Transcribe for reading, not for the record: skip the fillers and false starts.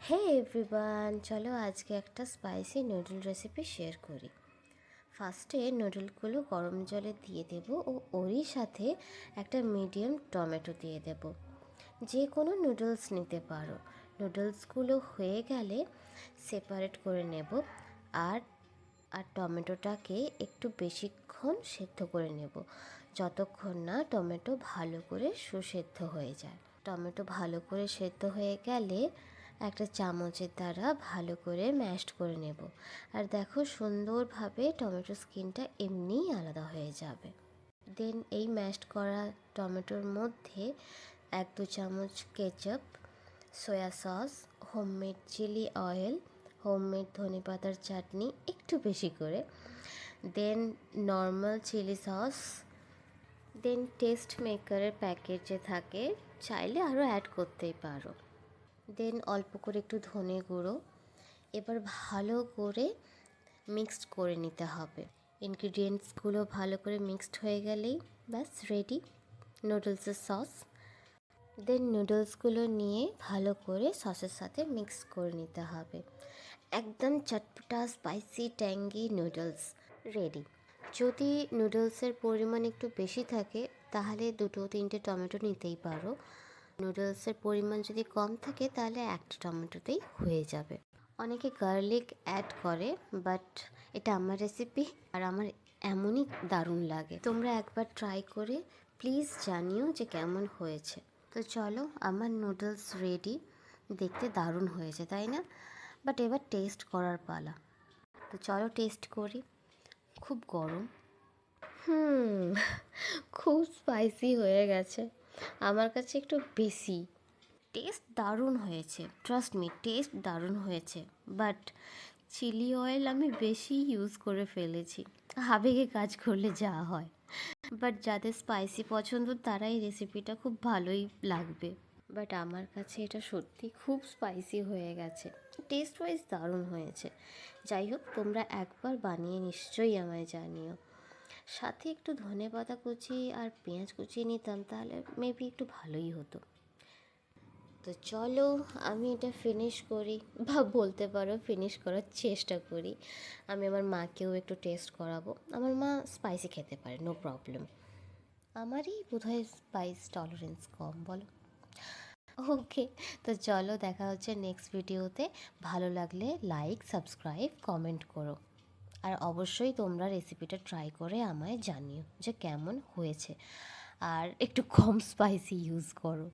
হে everyone, চলো আজকে একটা স্পাইসি নুডল রেসিপি শেয়ার করি। ফার্স্টে নুডলগুলো গরম জলে দিয়ে দেব ও ওরই সাথে একটা মিডিয়াম টমেটো দিয়ে দেব। যে কোনো নুডলস নিতে পারো। নুডলসগুলো হয়ে গেলে সেপারেট করে নেব আর আর টমেটোটাকে একটু বেশিক্ষণ সেদ্ধ করে নেব, যতক্ষণ না টমেটো ভালো করে সুসেদ্ধ হয়ে যায়। টমেটো ভালো করে সেদ্ধ হয়ে গেলে একটা চামচের দ্বারা ভালো করে ম্যাশড করে নেব। আর দেখো, সুন্দরভাবে টমেটো স্কিনটা এমনিই আলাদা হয়ে যাবে। দেন এই ম্যাশড করা টমেটোর মধ্যে 1-2 চামচ ketchup, soya sauce, homemade chili oil, homemade ধনেপাতার চাটনি একটু বেশি করে, then normal chili sauce, then taste মেকারের প্যাকেট যে থাকে চাইলে আরও অ্যাড করতেই পারো, দেন অল্প করে একটু ধনে গুঁড়ো। এবার ভালো করে মিক্সড করে নিতে হবে। ইনগ্রিডিয়েন্টসগুলো ভালো করে মিক্সড হয়ে গেলেই ব্যাস রেডি নুডলসের সস। দেন নুডলসগুলো নিয়ে ভালো করে সসের সাথে মিক্স করে নিতে হবে। একদম চটপটা স্পাইসি ট্যাঙ্গি নুডলস রেডি। যদি নুডলসের পরিমাণ একটু বেশি থাকে তাহলে 2-3টে টমেটো নিতেই পারো। নুডলসের পরিমাণ যদি কম থাকে তাহলে একটা টমেটোতেই হয়ে যাবে। অনেকে গার্লিক অ্যাড করে, বাট এটা আমার রেসিপি আর আমার এমনই দারুণ লাগে। তোমরা একবার ট্রাই করে প্লিজ জানিও যে কেমন হয়েছে। তো চলো, আমার নুডলস রেডি। দেখতে দারুণ হয়েছে, তাই না? বাট এবার টেস্ট করার পালা। তো চলো টেস্ট করি। খুব গরম। হুম খুব স্পাইসি হয়ে গেছে, আমার কাছে একটু বেশি। টেস্ট দারুণ হয়েছে, ট্রাস্ট মি, টেস্ট দারুণ হয়েছে। বাট চিলি অয়েল আমি বেশি ইউজ করে ফেলেছি। আবেগে কাজ করলে যা হয়। বাট যাদের স্পাইসি পছন্দ তারা এই রেসিপিটা খুব ভালোই লাগবে। বাট আমার কাছে এটা সত্যি খুব স্পাইসি হয়ে গেছে। টেস্ট ওয়াইজ দারুণ হয়েছে। যাই হোক, তোমরা একবার বানিয়ে নিশ্চয়ই আমায় জানিও। সাথে একটু ধনেপাতা কুচি আর পেঁয়াজ কুচিয়ে নিতাম তাহলে মেবি একটু ভালোই হতো। তো চলো আমি এটা ফিনিশ করি, বা বলতে পারো ফিনিশ করার চেষ্টা করি। আমি আমার মাকেও একটু টেস্ট করাবো। আমার মা স্পাইসি খেতে পারে, নো প্রবলেম। আমারই বোধহয় স্পাইস টলারেন্স কম, বলো। ওকে, তো চলো দেখা হচ্ছে নেক্সট ভিডিওতে। ভালো লাগলে লাইক, সাবস্ক্রাইব, কমেন্ট করো। আর অবশ্যই তোমরা রেসিপিটা ট্রাই করে আমায় জানিও যে কেমন হয়েছে। আর একটু কম স্পাইসি ইউজ করো।